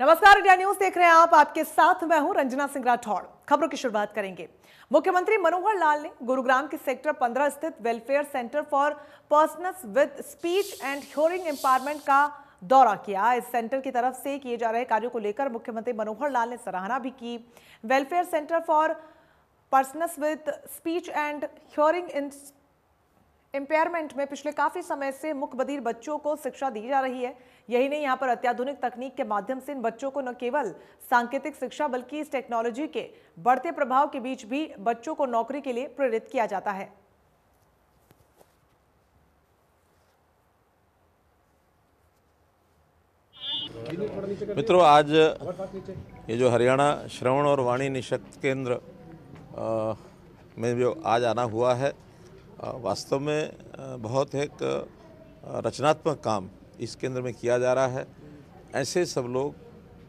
नमस्कार, India news देख रहे हैं आप। आपके साथ मैं हूं रंजना सिंह राठौड़। खबरों की शुरुआत करेंगे। मुख्यमंत्री मनोहर लाल ने गुरुग्राम के सेक्टर 15 स्थित welfare centre for persons with speech and hearing empowerment का दौरा किया। इस सेंटर की तरफ से किए जा रहे कार्यों को लेकर मुख्यमंत्री मनोहर लाल ने सराहना भी की। Welfare centre for persons with speech and hearing impairment में पिछले काफी समय से मूकबधिर बच्चों को शिक्षा दी जा रही है। यही नहीं, यहाँ पर अत्याधुनिक तकनीक के माध्यम से इन बच्चों को न केवल सांकेतिक शिक्षा बल्कि इस टेक्नोलॉजी के बढ़ते प्रभाव के बीच भी बच्चों को नौकरी के लिए प्रेरित किया जाता है। मित्रों, आज ये जो हरियाणा श्रवण और वाणी निशक्त केंद्र में जो आज आना हुआ है, वास्तव में बहुत एक रचनात्मक काम इस केंद्र में किया जा रहा है। ऐसे सब लोग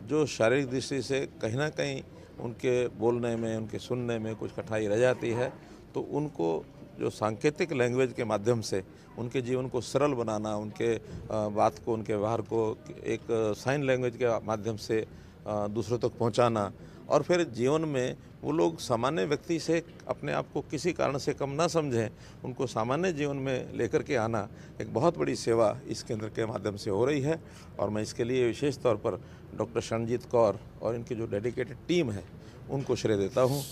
जो शारीरिक दृष्टि से कहीं ना कहीं उनके बोलने में, उनके सुनने में कुछ कठिनाई रह जाती है, तो उनको जो सांकेतिक लैंग्वेज के माध्यम से उनके जीवन को सरल बनाना, उनके बात को, उनके व्यवहार को एक साइन लैंग्वेज के माध्यम से दूसरों तक पहुंचाना, और फिर जीवन में वो लोग सामान्य व्यक्ति से अपने आप को किसी कारण से कम ना समझें, उनको सामान्य जीवन में लेकर के आना एक बहुत बड़ी सेवा इस केंद्र के माध्यम से हो रही है। और मैं इसके लिए विशेष तौर पर डॉक्टर शरणजीत कौर और इनकी जो डेडिकेटेड टीम है उनको श्रेय देता हूँ।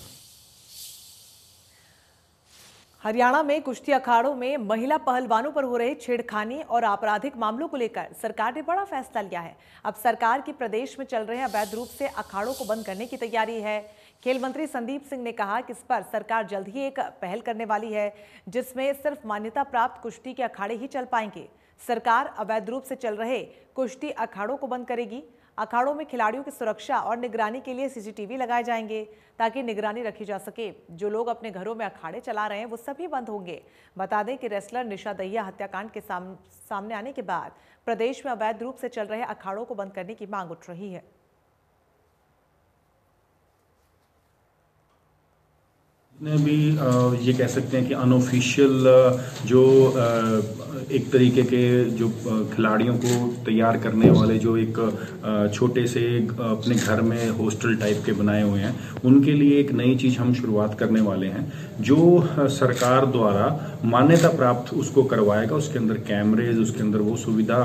हरियाणा में कुश्ती अखाड़ों में महिला पहलवानों पर हो रहे छेड़खानी और आपराधिक मामलों को लेकर सरकार ने बड़ा फैसला लिया है। अब सरकार की प्रदेश में चल रहे अवैध रूप से अखाड़ों को बंद करने की तैयारी है। खेल मंत्री संदीप सिंह ने कहा कि इस पर सरकार जल्द ही एक पहल करने वाली है, जिसमें सिर्फ मान्यता प्राप्त कुश्ती के अखाड़े ही चल पाएंगे। सरकार अवैध रूप से चल रहे कुश्ती अखाड़ों को बंद करेगी। अखाड़ों में खिलाड़ियों की सुरक्षा और निगरानी के लिए सीसीटीवी लगाए जाएंगे ताकि निगरानी रखी जा सके। जो लोग अपने घरों में अखाड़े चला रहे हैं वो सभी बंद होंगे। बता दें कि रेसलर निशा दहिया हत्याकांड के सामने आने के बाद प्रदेश में अवैध रूप से चल रहे अखाड़ों को बंद करने की मांग उठ रही है। ने भी ये कह सकते हैं कि अनऑफिशियल जो एक तरीके के जो खिलाड़ियों को तैयार करने वाले जो एक छोटे से अपने घर में हॉस्टल टाइप के बनाए हुए हैं, उनके लिए एक नई चीज हम शुरुआत करने वाले हैं जो सरकार द्वारा मान्यता प्राप्त उसको करवाएगा। उसके अंदर कैमरेज, उसके अंदर वो सुविधा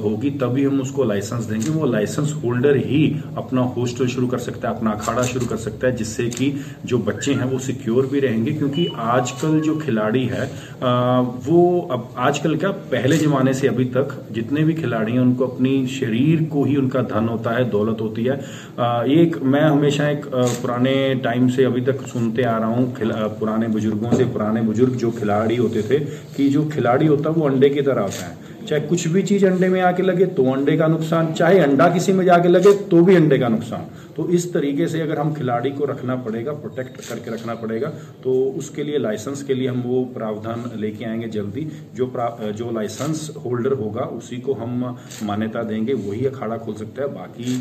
होगी, तभी हम उसको लाइसेंस देंगे। वो लाइसेंस होल्डर ही अपना हॉस्टल शुरू कर सकता है, अपना अखाड़ा शुरू कर सकता है, जिससे कि जो बच्चे हैं वो सिक्योर भी रहेंगे। क्योंकि आजकल जो खिलाड़ी है वो अब आजकल क्या, पहले जमाने से अभी तक जितने भी खिलाड़ी हैं उनको अपनी शरीर को ही उनका धन होता है, दौलत होती है। एक मैं हमेशा एक पुराने टाइम से अभी तक सुनते आ रहा हूँ पुराने बुजुर्गों से, पुराने बुजुर्ग जो खिलाड़ी होते थे, कि जो खिलाड़ी होता है वो अंडे की तरह होता है। चाहे कुछ भी चीज अंडे में आके लगे तो अंडे का नुकसान, चाहे अंडा किसी में जाके लगे तो भी अंडे का नुकसान। तो इस तरीके से अगर हम खिलाड़ी को रखना पड़ेगा, प्रोटेक्ट करके रखना पड़ेगा, तो उसके लिए लाइसेंस के लिए हम वो प्रावधान लेके आएंगे जल्दी। जो लाइसेंस होल्डर होगा उसी को हम मान्यता देंगे, वही अखाड़ा खोल सकता है। बाकी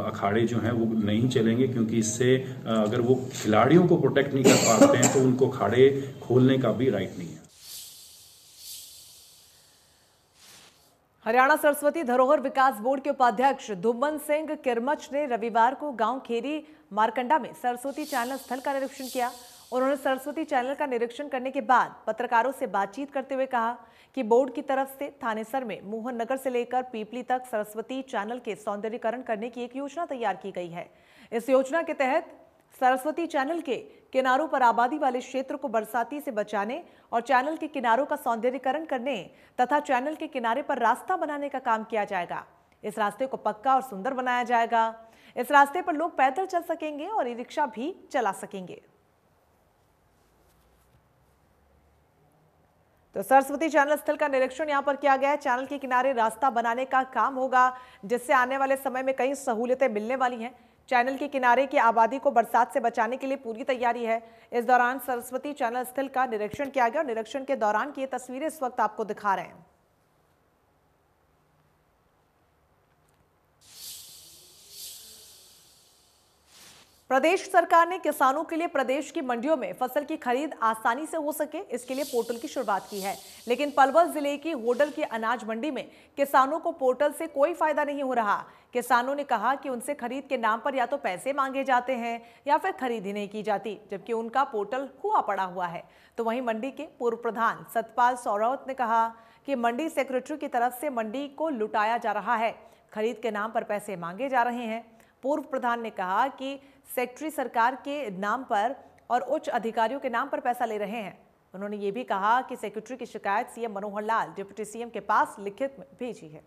अखाड़े जो हैं वो नहीं चलेंगे, क्योंकि इससे अगर वो खिलाड़ियों को प्रोटेक्ट नहीं कर पाते हैं तो उनको अखाड़े खोलने का भी राइट नहीं है। हरियाणा सरस्वती धरोहर विकास बोर्ड के उपाध्यक्ष धुम्मन सिंह किरमच ने रविवार को गांव खेरी मारकंडा में सरस्वती चैनल स्थल का निरीक्षण किया। उन्होंने सरस्वती चैनल का निरीक्षण करने के बाद पत्रकारों से बातचीत करते हुए कहा कि बोर्ड की तरफ से थानेसर में मोहन नगर से लेकर पीपली तक सरस्वती चैनल के सौंदर्यीकरण करने की एक योजना तैयार की गई है। इस योजना के तहत सरस्वती चैनल के किनारों पर आबादी वाले क्षेत्र को बरसाती से बचाने और चैनल के किनारों का सौंदर्यीकरण करने तथा चैनल के किनारे पर रास्ता बनाने का काम किया जाएगा। इस रास्ते को पक्का और सुंदर बनाया जाएगा। इस रास्ते पर लोग पैदल चल सकेंगे और ई रिक्शा भी चला सकेंगे। तो सरस्वती चैनल स्थल का निरीक्षण यहां पर किया गया है। चैनल के किनारे रास्ता बनाने का काम होगा, जिससे आने वाले समय में कई सहूलियतें मिलने वाली हैं। चैनल के किनारे की आबादी को बरसात से बचाने के लिए पूरी तैयारी है। इस दौरान सरस्वती चैनल स्थल का निरीक्षण किया गया और निरीक्षण के दौरान की ये तस्वीरें इस वक्त आपको दिखा रहे हैं। प्रदेश सरकार ने किसानों के लिए प्रदेश की मंडियों में फसल की खरीद आसानी से हो सके इसके लिए पोर्टल की शुरुआत की है, लेकिन पलवल जिले की होडल की अनाज मंडी में किसानों को पोर्टल से कोई फायदा नहीं हो रहा। किसानों ने कहा कि उनसे खरीद के नाम पर या तो पैसे मांगे जाते हैं या फिर खरीद ही नहीं की जाती, जबकि उनका पोर्टल हुआ पड़ा हुआ है। तो वहीं मंडी के पूर्व प्रधान सतपाल सौरवत ने कहा कि मंडी सेक्रेटरी की तरफ से मंडी को लुटाया जा रहा है, खरीद के नाम पर पैसे मांगे जा रहे हैं। पूर्व प्रधान ने कहा कि सेक्रेटरी सरकार के नाम पर और उच्च अधिकारियों के नाम पर पैसा ले रहे हैं। उन्होंने ये भी कहा कि सेक्रेटरी की शिकायत CM Manohar Lal deputy CM के पास लिखित में भेजी है।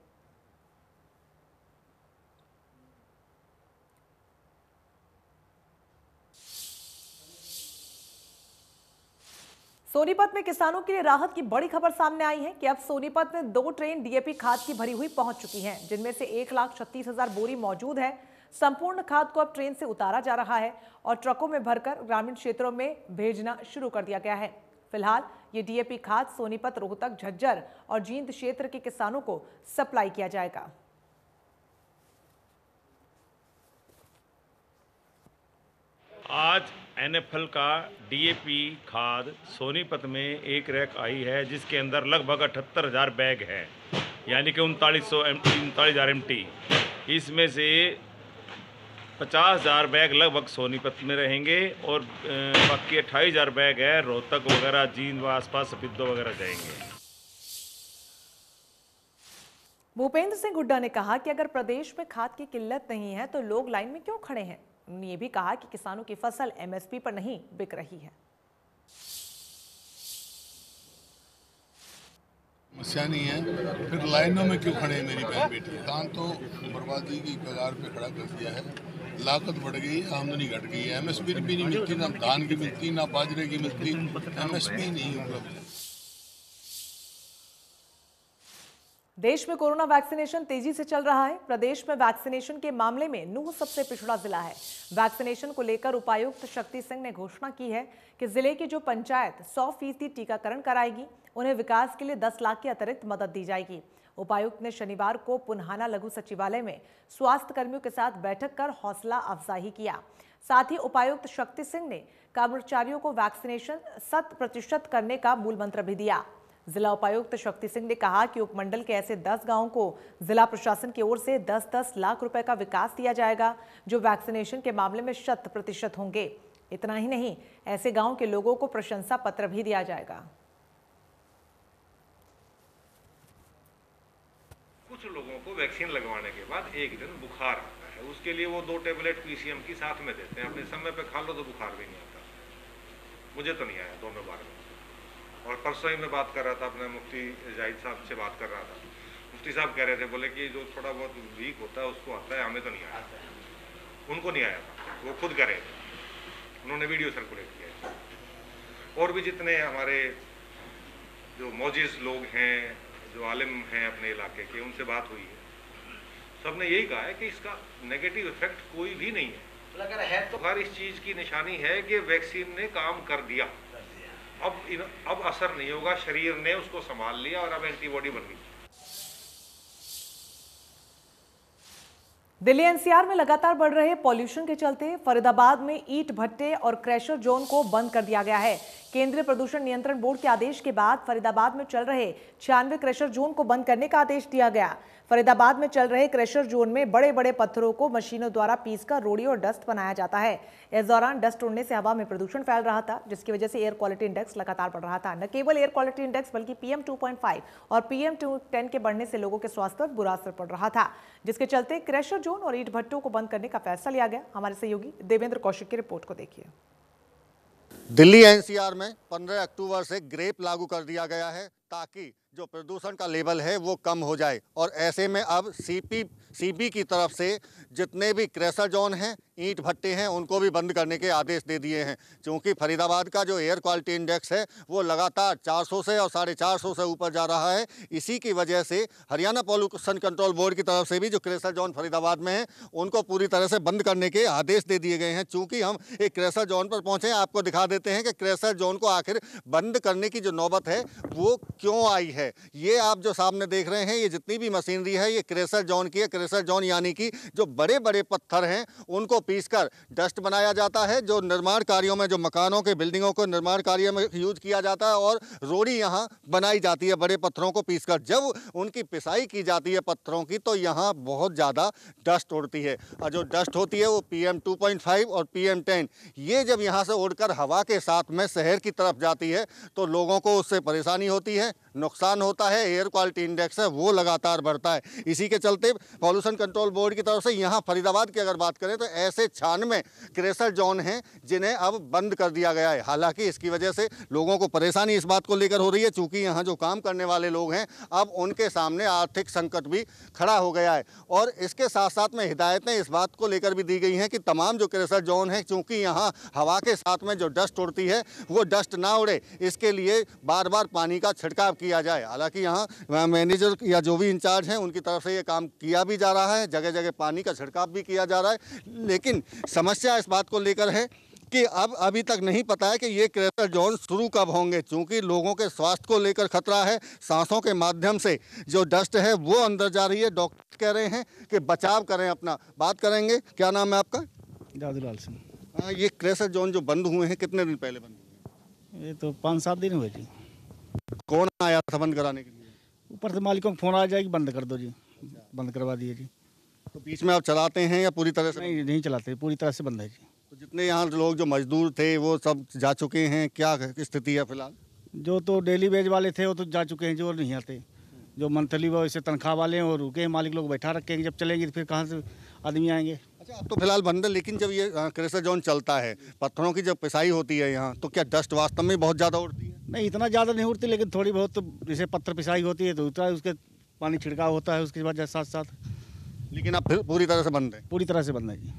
सोनीपत में किसानों के लिए राहत की बड़ी खबर सामने आई है कि अब सोनीपत में 2 ट्रेन डीएपी खाद की भरी हुई पहुंच चुकी हैं, जिनमें से 1,36,000 बोरी मौजूद है। संपूर्ण खाद को अब ट्रेन से उतारा जा रहा है और ट्रकों में भरकर ग्रामीण क्षेत्रों में भेजना शुरू कर दिया गया है। फिलहाल ये डीएपी खाद सोनीपत, रोहतक, झज्जर और जींद क्षेत्र के किसानों को सप्लाई किया जाएगा। आज एनएफएल का डीएपी खाद सोनीपत में एक रैक आई है, जिसके अंदर लगभग 78,000 बैग है, यानी कि 39,000 एमटी। इसमें से 50,000 बैग लगभग सोनीपत में रहेंगे और बाकी 28,000 बैग है रोहतक वगैरह, जींद व आसपास सफिद्दो वगैरह जाएंगे। भूपेंद्र सिंह हुड्डा ने कहा कि अगर प्रदेश में खाद की किल्लत नहीं है तो लोग लाइन में क्यों खड़े हैं। उन्होंने ये भी कहा कि किसानों की फसल एमएसपी पर नहीं बिक रही है। समस्या नहीं है, फिर लाइनों में क्यों खड़े हैं मेरी बहन बेटी। किसान तो बर्बादी की कगार पे खड़ा कर दिया है, लागत बढ़ गई, आमदनी घट गई है, एमएसपी भी नहीं मिलती, ना धान की मिलती, ना बाजरे की मिलती, एमएसपी नहीं उपलब्ध है। देश में कोरोना वैक्सीनेशन तेजी से चल रहा है। प्रदेश में वैक्सीनेशन के मामले में नूंह सबसे पिछड़ा जिला है। वैक्सीनेशन को लेकर उपायुक्त शक्ति सिंह ने घोषणा की है कि जिले की जो पंचायत 100% टीकाकरण कराएगी उन्हें विकास के लिए 10 लाख की अतिरिक्त मदद दी जाएगी। उपायुक्त ने शनिवार को पुन्हाना लघु सचिवालय में स्वास्थ्य कर्मियों के साथ बैठक कर हौसला अफजाई किया। साथ ही उपायुक्त शक्ति सिंह ने कर्मचारियों को वैक्सीनेशन 100% करने का मूल मंत्र भी दिया। जिला उपायुक्त शक्ति सिंह ने कहा कि उपमंडल के ऐसे 10 गांवों को जिला प्रशासन की ओर से 10-10 लाख रुपए का विकास दिया जाएगा, जो वैक्सीनेशन के मामले में 100% होंगे। इतना ही नहीं, ऐसे गांव के लोगों को प्रशंसा पत्र भी दिया जाएगा। कुछ लोगों को वैक्सीन लगवाने के बाद एक दिन बुखार आता है, उसके लिए वो 2 टेबलेट पीसीएम की साथ में देते हैं, अपने समय पे खा लो तो बुखार भी नहीं आता। मुझे तो नहीं आया दोनों बार में। और परसों ही मैं बात कर रहा था, अपने मुफ्ती जाहिद साहब से बात कर रहा था। मुफ्ती साहब कह रहे थे, बोले कि जो थोड़ा बहुत वीक होता है उसको आता है, हमें तो नहीं आया। उनको नहीं आया था, वो खुद करे, उन्होंने वीडियो सर्कुलेट किया। और भी जितने हमारे जो मौजिज़ लोग हैं, जो आलिम हैं अपने इलाके के, उनसे बात हुई है, सबने यही कहा है कि इसका नेगेटिव इफेक्ट कोई भी नहीं है। अगर है तो हर इस चीज़ की निशानी है कि वैक्सीन ने काम कर दिया। अब असर नहीं होगा, शरीर ने उसको संभाल लिया और अब एंटीबॉडी बन गई। दिल्ली एनसीआर में लगातार बढ़ रहे पॉल्यूशन के चलते फरीदाबाद में ईंट भट्टे और क्रैशर जोन को बंद कर दिया गया है। केंद्रीय प्रदूषण नियंत्रण बोर्ड के आदेश के बाद फरीदाबाद में चल रहे 96 क्रैशर जोन को बंद करने का आदेश दिया गया। फरीदाबाद में चल रहे क्रैशर जोन में बड़े बड़े पत्थरों को मशीनों द्वारा पीसकर रोड़ी और डस्ट बनाया जाता है। इस दौरान डस्ट उड़ने से हवा में प्रदूषण फैल रहा था, जिसकी वजह से एयर क्वालिटी इंडेक्स लगातार बढ़ रहा था। न केवल एयर क्वालिटी इंडेक्स बल्कि PM 2.5 और PM 210 के बढ़ने से लोगों के स्वास्थ्य पर बुरा असर पड़ रहा था, जिसके चलते क्रैशर जोन और ईंट भट्टों को बंद करने का फैसला लिया गया। हमारे सहयोगी देवेंद्र कौशिक की रिपोर्ट को देखिए। दिल्ली एनसीआर में 15 अक्टूबर से ग्रेप लागू कर दिया गया है ताकि जो प्रदूषण का लेवल है वो कम हो जाए, और ऐसे में अब सीबी की तरफ से जितने भी क्रैशर जोन हैं, ईंट भट्टे हैं, उनको भी बंद करने के आदेश दे दिए हैं। क्योंकि फरीदाबाद का जो एयर क्वालिटी इंडेक्स है वो लगातार 400 से और 450 से ऊपर जा रहा है। इसी की वजह से हरियाणा पॉल्यूशन कंट्रोल बोर्ड की तरफ से भी जो क्रैशर जोन फरीदाबाद में है उनको पूरी तरह से बंद करने के आदेश दे दिए गए हैं। चूँकि हम एक क्रैशर जोन पर पहुँचे, आपको दिखा देते हैं कि क्रैशर जोन को आखिर बंद करने की जो नौबत है वो क्यों आई है। ये आप जो सामने देख रहे हैं, ये जितनी भी मशीनरी है ये क्रैशर जोन की है। क्रेशर जॉन यानी कि जो बड़े बड़े पत्थर हैं उनको पीसकर डस्ट बनाया जाता है, जो निर्माण कार्यों में, जो मकानों के बिल्डिंगों को निर्माण कार्यों में यूज किया जाता है, और रोड़ी यहाँ बनाई जाती है बड़े पत्थरों को पीसकर। जब उनकी पिसाई की जाती है पत्थरों की तो यहाँ बहुत ज़्यादा डस्ट उड़ती है, और जो डस्ट होती है वो PM 2.5 और PM 10 ये जब यहाँ से उड़कर हवा के साथ में शहर की तरफ जाती है तो लोगों को उससे परेशानी होती है, नुकसान होता है, एयर क्वालिटी इंडेक्स है वो लगातार बढ़ता है। इसी के चलते पॉल्यूशन कंट्रोल बोर्ड की तरफ से यहाँ फरीदाबाद की अगर बात करें तो ऐसे 96 क्रेशर जोन हैं जिन्हें अब बंद कर दिया गया है। हालांकि इसकी वजह से लोगों को परेशानी इस बात को लेकर हो रही है, चूँकि यहाँ जो काम करने वाले लोग हैं अब उनके सामने आर्थिक संकट भी खड़ा हो गया है। और इसके साथ साथ में हिदायतें इस बात को लेकर भी दी गई हैं कि तमाम जो क्रेशर जोन है, चूँकि यहाँ हवा के साथ में जो डस्ट उड़ती है वो डस्ट ना उड़े, इसके लिए बार बार पानी का छिड़काव किया जाए। हालांकि यहाँ मैनेजर या जो भी इंचार्ज हैं उनकी तरफ से ये काम किया भी जा रहा है, जगह जगह पानी का छिड़काव भी किया जा रहा है, लेकिन समस्या इस बात को लेकर है कि अब अभी तक नहीं पता है कि ये क्रेशर जोन शुरू कब होंगे, क्योंकि लोगों के स्वास्थ्य को लेकर खतरा है। सांसों के माध्यम से जो डस्ट है वो अंदर जा रही है। डॉक्टर कह रहे हैं कि बचाव करें अपना। बात करेंगे, क्या नाम है आपका? जादूलाल सिंह। हाँ, ये क्रेशर जोन जो बंद हुए हैं कितने दिन पहले बंद हुए? ये तो 5-7 दिन हुए जी। कौन आया था बंद कराने के लिए? ऊपर से मालिकों को फोन आ जाए कि बंद कर दो जी, बंद करवा दिए जी। तो बीच में आप चलाते हैं या पूरी तरह से? नहीं चलाते, पूरी तरह से बंद है जी। तो जितने यहाँ लोग जो मजदूर थे वो सब जा चुके हैं, क्या स्थिति है फिलहाल? जो तो डेली वेज वाले थे वो तो जा चुके हैं, जो नहीं आते, जो मंथली वो ऐसे तनख्वाह वाले हैं वो रुके हैं, मालिक लोग बैठा रखेंगे, जब चलेंगे तो फिर कहाँ से आदमी आएंगे। अच्छा, अब तो फिलहाल बंद है, लेकिन जब ये क्रेशर जोन चलता है, पत्थरों की जब पिसाई होती है यहाँ, तो क्या डस्ट वास्तव में बहुत ज़्यादा उड़ती है? नहीं, इतना ज़्यादा नहीं उड़ती, लेकिन थोड़ी बहुत तो जैसे पत्थर पिसाई होती है तो उतना उसके पानी छिड़काव होता है उसके बाद साथ साथ। लेकिन अब फिर पूरी तरह से बंद है? पूरी तरह से बंद है जी।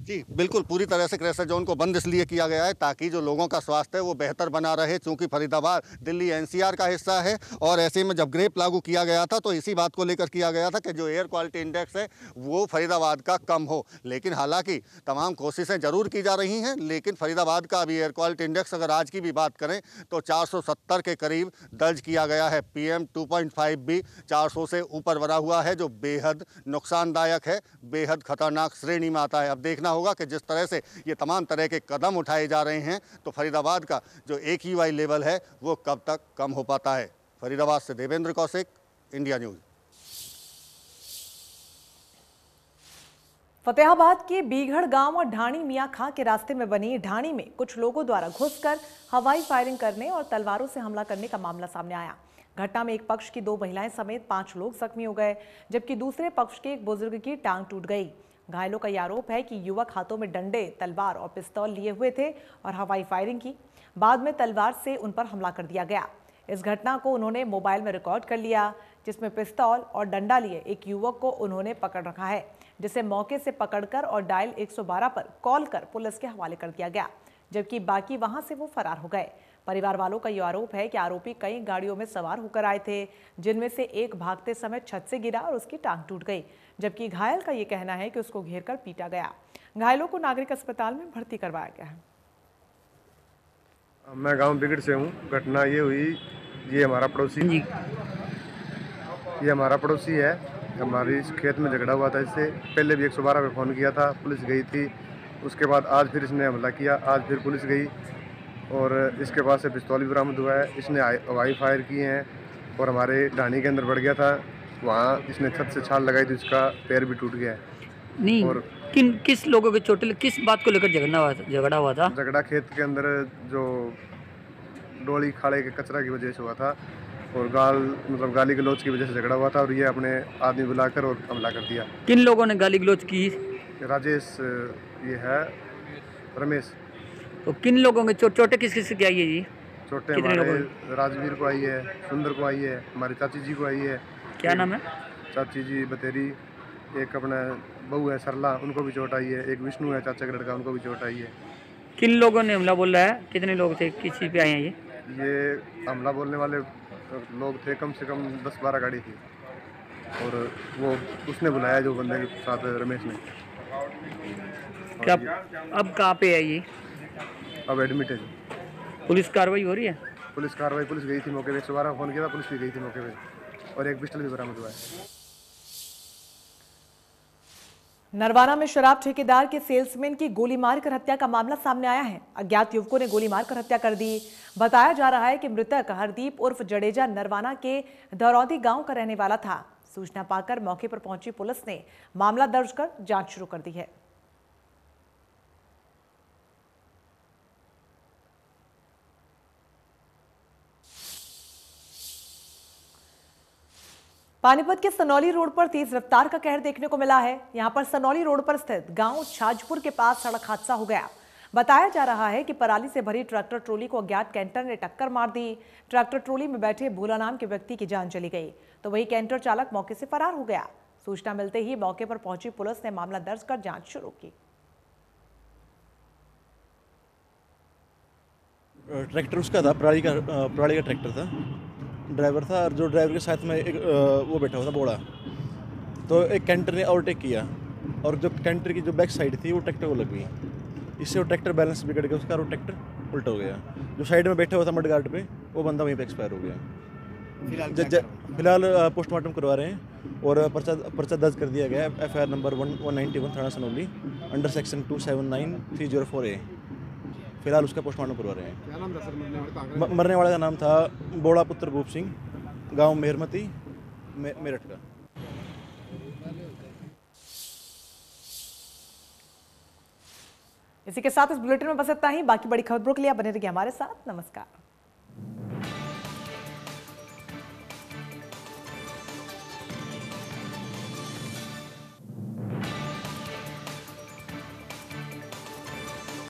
जी बिल्कुल, पूरी तरह से क्रेशर जोन को बंद इसलिए किया गया है ताकि जो लोगों का स्वास्थ्य है वो बेहतर बना रहे, चूंकि फरीदाबाद दिल्ली NCR का हिस्सा है। और ऐसे में जब ग्रेप लागू किया गया था तो इसी बात को लेकर किया गया था कि जो एयर क्वालिटी इंडेक्स है वो फरीदाबाद का कम हो। लेकिन हालांकि तमाम कोशिशें ज़रूर की जा रही हैं, लेकिन फरीदाबाद का अभी एयर क्वालिटी इंडेक्स अगर आज की भी बात करें तो 470 के करीब दर्ज किया गया है। PM 2.5 भी 400 से ऊपर बना हुआ है, जो बेहद नुकसानदायक है, बेहद खतरनाक श्रेणी में आता है। अब देखना होगा कि जिस तरह से ये तमाम तरह के कदम उठाए जा रहे हैं तो फरीदाबाद का जो AQI लेवल है वो कब तक कम हो पाता है। फरीदाबाद से देवेंद्र कौशिक, इंडिया न्यूज़। फतेहाबाद के बीघड़ गांव और ढाणी मियां खां के रास्ते में बनी ढाणी में कुछ लोगों द्वारा घुसकर हवाई फायरिंग करने और तलवारों से हमला करने का मामला सामने आया। घटना में एक पक्ष की 2 महिलाएं समेत 5 लोग जख्मी हो गए, जबकि दूसरे पक्ष के एक बुजुर्ग की टांग टूट गई। घायलों का यह आरोप है कि युवक हाथों में डंडे, तलवार और पिस्तौल लिए हुए थे और हवाई फायरिंग की। बाद में तलवार से उन पर हमला कर दिया गया। इस घटना को उन्होंने मोबाइल में रिकॉर्ड कर लिया, जिसमें पिस्तौल और डंडा लिए एक युवक को उन्होंने पकड़ रखा है, जिसे मौके से पकड़कर और डायल 112 पर कॉल कर पुलिस के हवाले कर दिया गया, जबकि बाकी वहां से वो फरार हो गए। परिवार वालों का यह आरोप है कि आरोपी कई गाड़ियों में सवार होकर आए थे, जिनमें से एक भागते समय छत से गिरा और उसकी टांग टूट गई, जबकि घायल का ये कहना है कि उसको घेरकर पीटा गया। घायलों को नागरिक अस्पताल में भर्ती करवाया गया है। मैं गांव बिगड़ से हूँ। घटना ये हुई, ये हमारा पड़ोसी है। हमारी इस खेत में झगड़ा हुआ था, इससे पहले भी 112 पे फ़ोन किया था, पुलिस गई थी। उसके बाद आज फिर इसने हमला किया, आज फिर पुलिस गई और इसके पास से पिस्तौल भी बरामद हुआ है। इसने हवाई फायर किए हैं और हमारे ढाणी के अंदर बढ़ गया था, वहाँ इसने छत से छाल लगाई थी, उसका पैर भी टूट गया है। नहीं, और किस लोगों के चोट, किस बात को लेकर झगड़ा हुआ था? झगड़ा खेत के अंदर जो डोली खाड़े के कचरा की वजह से हुआ था और गाली गलौज की वजह से झगड़ा हुआ था और ये अपने आदमी बुलाकर और हमला कर दिया। किन लोगों ने गाली गलौज की? राजेश, ये है रमेश। तो किन लोगों के चोटें किस किस की आई है जी? चोटें हमारे राजवीर को आई है, सुंदर को आई है, हमारी चाची जी को आई है। क्या नाम है? चाची जी बतेरी, एक अपना बहू है सरला, उनको भी चोट आई है, एक विष्णु है चाचा का लड़का, उनको भी चोट आई है। किन लोगों ने हमला बोला है? कितने लोग थे, किस चीज़ पे आए हैं ये हमला बोलने वाले लोग थे, कम से कम 10-12 गाड़ी थी और वो उसने बुलाया जो बंदे के साथ, रमेश ने। क्या अब कहाँ पे है ये? अब एडमिट है। पुलिस कार्रवाई हो रही है? पुलिस कार्रवाई, पुलिस गई थी मौके पे, 112 फ़ोन किया था, पुलिस भी गई थी मौके पे और एक पिस्टल भी बरामद हुआ है। नरवाना में शराब ठेकेदार के सेल्समैन की गोली मारकर हत्या का मामला सामने आया है। अज्ञात युवकों ने गोली मारकर हत्या कर दी। बताया जा रहा है कि मृतक हरदीप उर्फ जडेजा नरवाना के दरौदी गांव का रहने वाला था। सूचना पाकर मौके पर पहुंची पुलिस ने मामला दर्ज कर जांच शुरू कर दी है। पानीपत के सनौली रोड पर तेज रफ्तार का कहर देखने को मिला है। यहां पर सनौली रोड पर स्थित गांव छाजपुर के पास सड़क हादसा हो गया। बताया जा रहा है कि पराली से भरी ट्रैक्टर ट्रॉली को अज्ञात कैंटर ने टक्कर मार दी। ट्रैक्टर ट्रॉली में बैठे भोला नाम के व्यक्ति की जान चली गई, तो वही कैंटर चालक मौके से फरार हो गया। सूचना मिलते ही मौके पर पहुंची पुलिस ने मामला दर्ज कर जांच शुरू की। ट्रैक्टर उसका था, पराली का ट्रैक्टर था, ड्राइवर था, और जो ड्राइवर के साथ में एक वो बैठा हुआ था बोड़ा। तो एक कैंटर ने ओवरटेक किया और जो कैंटर की जो बैक साइड थी वो ट्रैक्टर को लग गई। इससे वो ट्रैक्टर बैलेंस बिगड़ गया उसका और वो ट्रैक्टर उल्टा हो गया। जो साइड में बैठा हुआ था मडगार्ड पे वो बंदा वहीं पे एक्सपायर हो गया। फिलहाल पोस्टमार्टम करवा रहे हैं और पर्चा दर्ज कर दिया गया है। FIR नंबर 191 थाना सनौली अंडर सेक्शन 279-304A। फिलहाल उसका पोस्टमार्टम करवा रहे हैं। क्या नाम था सर मरने वाले का नाम था बोड़ा पुत्र भूप सिंह, गांव मेहरमती, मेरठ का। इसी के साथ इस बुलेटिन में बस इतना ही। बाकी बड़ी खबरों के लिए बने रहिए हमारे साथ। नमस्कार।